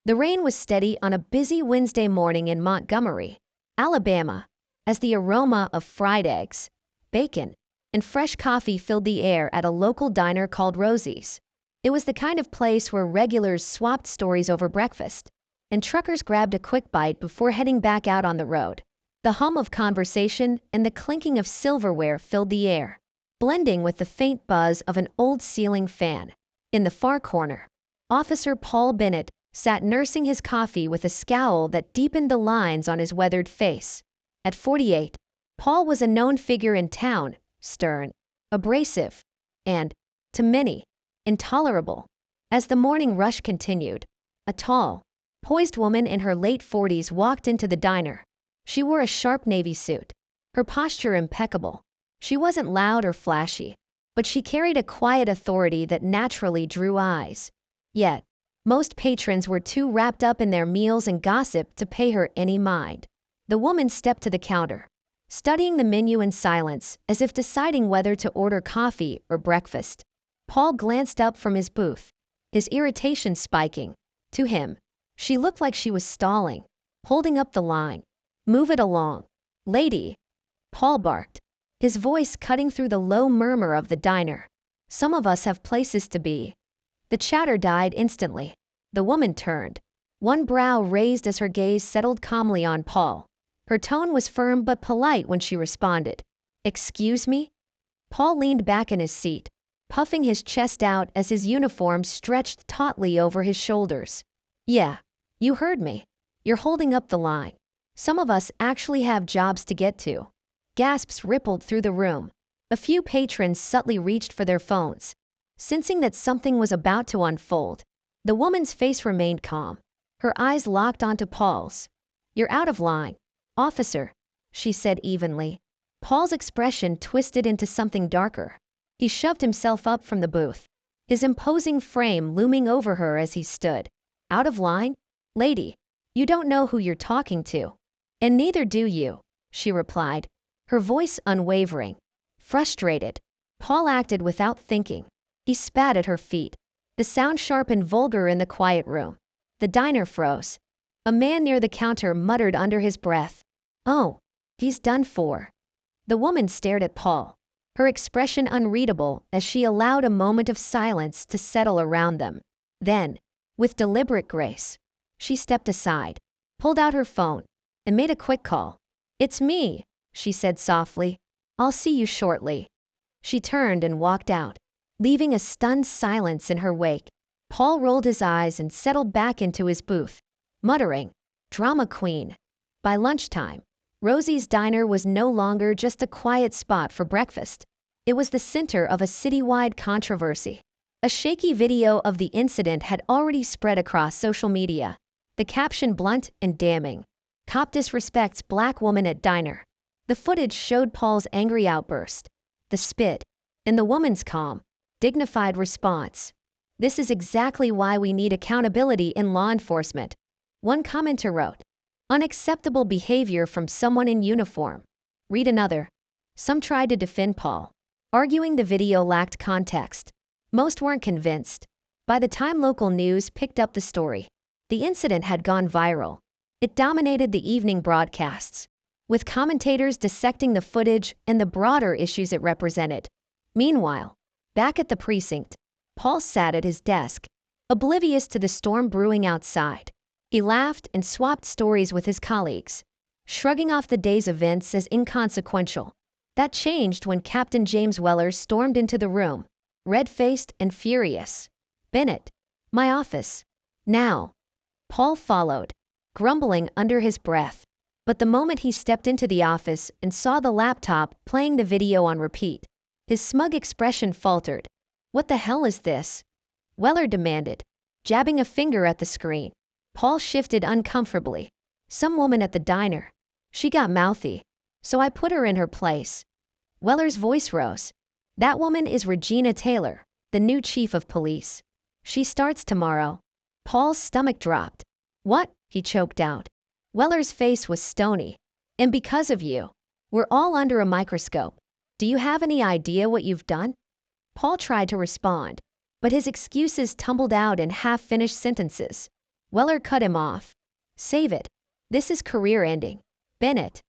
The rain was steady on a busy Wednesday morning in Montgomery, Alabama, as the aroma of fried eggs, bacon, and fresh coffee filled the air at a local diner called Rosie's. It was the kind of place where regulars swapped stories over breakfast, and truckers grabbed a quick bite before heading back out on the road. The hum of conversation and the clinking of silverware filled the air, blending with the faint buzz of an old ceiling fan. In the far corner, Officer Paul Bennett sat nursing his coffee with a scowl that deepened the lines on his weathered face. At 48, Paul was a known figure in town, stern, abrasive, and, to many, intolerable. As the morning rush continued, a tall, poised woman in her late 40s walked into the diner. She wore a sharp navy suit, her posture impeccable. She wasn't loud or flashy, but she carried a quiet authority that naturally drew eyes. Yet, most patrons were too wrapped up in their meals and gossip to pay her any mind. The woman stepped to the counter, studying the menu in silence as if deciding whether to order coffee or breakfast. Paul glanced up from his booth, his irritation spiking. To him, she looked like she was stalling, holding up the line. "Move it along, lady," Paul barked, his voice cutting through the low murmur of the diner. "Some of us have places to be." The chatter died instantly. The woman turned, one brow raised as her gaze settled calmly on Paul. Her tone was firm but polite when she responded. "Excuse me?" Paul leaned back in his seat, puffing his chest out as his uniform stretched tautly over his shoulders. "Yeah, you heard me. You're holding up the line. Some of us actually have jobs to get to." Gasps rippled through the room. A few patrons subtly reached for their phones, sensing that something was about to unfold. The woman's face remained calm, her eyes locked onto Paul's. "You're out of line, officer," she said evenly. Paul's expression twisted into something darker. He shoved himself up from the booth, his imposing frame looming over her as he stood. "Out of line? Lady, you don't know who you're talking to." "And neither do you," she replied, her voice unwavering. Frustrated, Paul acted without thinking. He spat at her feet, the sound sharp and vulgar in the quiet room. The diner froze. A man near the counter muttered under his breath, "Oh, he's done for." The woman stared at Paul, her expression unreadable as she allowed a moment of silence to settle around them. Then, with deliberate grace, she stepped aside, pulled out her phone, and made a quick call. "It's me," she said softly. "I'll see you shortly." She turned and walked out, leaving a stunned silence in her wake. Paul rolled his eyes and settled back into his booth, muttering, "Drama queen." By lunchtime, Rosie's Diner was no longer just a quiet spot for breakfast. It was the center of a citywide controversy. A shaky video of the incident had already spread across social media. The caption blunt and damning, "Cop disrespects black woman at diner." The footage showed Paul's angry outburst, the spit, and the woman's calm, dignified response. "This is exactly why we need accountability in law enforcement," one commenter wrote. "Unacceptable behavior from someone in uniform." Read another. Some tried to defend Paul, arguing the video lacked context. Most weren't convinced. By the time local news picked up the story, the incident had gone viral. It dominated the evening broadcasts, with commentators dissecting the footage and the broader issues it represented. Meanwhile, back at the precinct, Paul sat at his desk, oblivious to the storm brewing outside. He laughed and swapped stories with his colleagues, shrugging off the day's events as inconsequential. That changed when Captain James Weller stormed into the room, red-faced and furious. "Bennett, my office. Now." Paul followed, grumbling under his breath. But the moment he stepped into the office and saw the laptop playing the video on repeat, his smug expression faltered. "What the hell is this?" Weller demanded, jabbing a finger at the screen. Paul shifted uncomfortably. "Some woman at the diner. She got mouthy, so I put her in her place." Weller's voice rose. "That woman is Regina Taylor, the new chief of police. She starts tomorrow." Paul's stomach dropped. "What?" he choked out. Weller's face was stony. "And because of you, we're all under a microscope. Do you have any idea what you've done?" Paul tried to respond, but his excuses tumbled out in half-finished sentences. Weller cut him off. Save it. This is career-ending. Bennett.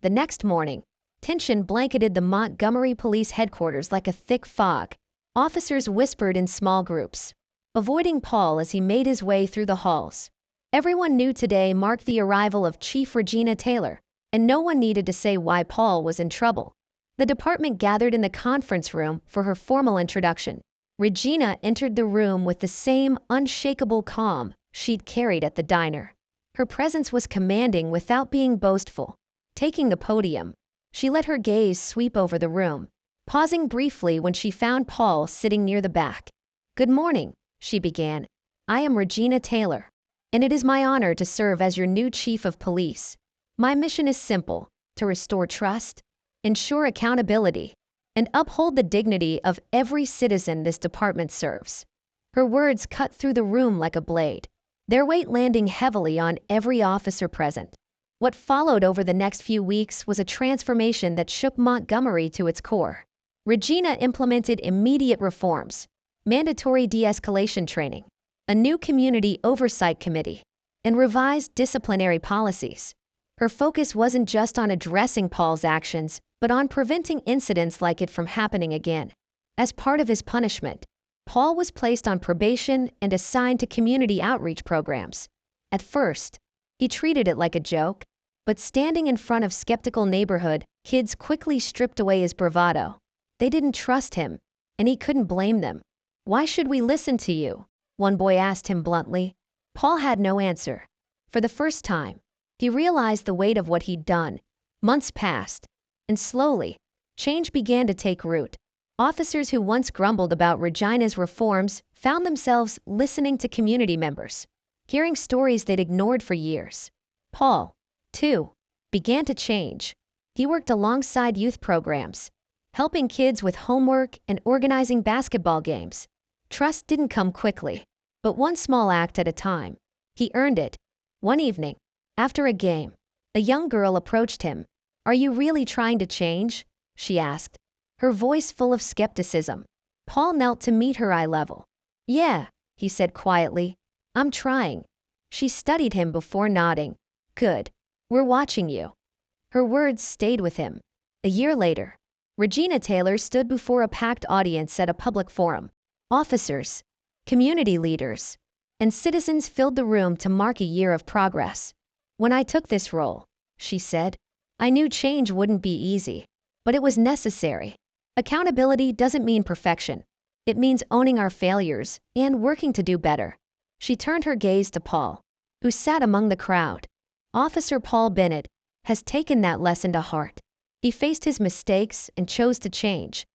The next morning, tension blanketed the Montgomery Police Headquarters like a thick fog. Officers whispered in small groups, avoiding Paul as he made his way through the halls. Everyone knew today marked the arrival of Chief Regina Taylor, and no one needed to say why Paul was in trouble. The department gathered in the conference room for her formal introduction. Regina entered the room with the same unshakable calm she'd carried at the diner. Her presence was commanding without being boastful. Taking the podium, she let her gaze sweep over the room, pausing briefly when she found Paul sitting near the back. "Good morning," she began. "I am Regina Taylor, and it is my honor to serve as your new chief of police. My mission is simple: to restore trust, ensure accountability, and uphold the dignity of every citizen this department serves." Her words cut through the room like a blade, their weight landing heavily on every officer present. What followed over the next few weeks was a transformation that shook Montgomery to its core. Regina implemented immediate reforms: mandatory de-escalation training, a new community oversight committee, and revised disciplinary policies. Her focus wasn't just on addressing Paul's actions, but on preventing incidents like it from happening again. As part of his punishment, Paul was placed on probation and assigned to community outreach programs. At first, he treated it like a joke, but standing in front of skeptical neighborhood kids quickly stripped away his bravado. They didn't trust him, and he couldn't blame them. "Why should we listen to you?" one boy asked him bluntly. Paul had no answer. For the first time, he realized the weight of what he'd done. Months passed, and slowly, change began to take root. Officers who once grumbled about Regina's reforms found themselves listening to community members, hearing stories they'd ignored for years. Paul, too, began to change. He worked alongside youth programs, helping kids with homework and organizing basketball games. Trust didn't come quickly, but one small act at a time. He earned it. One evening, after a game, a young girl approached him. "Are you really trying to change?" she asked, her voice full of skepticism. Paul knelt to meet her eye level. "Yeah," he said quietly. "I'm trying." She studied him before nodding. "Good. We're watching you." Her words stayed with him. A year later, Regina Taylor stood before a packed audience at a public forum. Officers, community leaders, and citizens filled the room to mark a year of progress. "When I took this role," she said, "I knew change wouldn't be easy, but it was necessary. Accountability doesn't mean perfection. It means owning our failures and working to do better." She turned her gaze to Paul, who sat among the crowd. Officer Paul Bennett has taken that lesson to heart. He faced his mistakes and chose to change.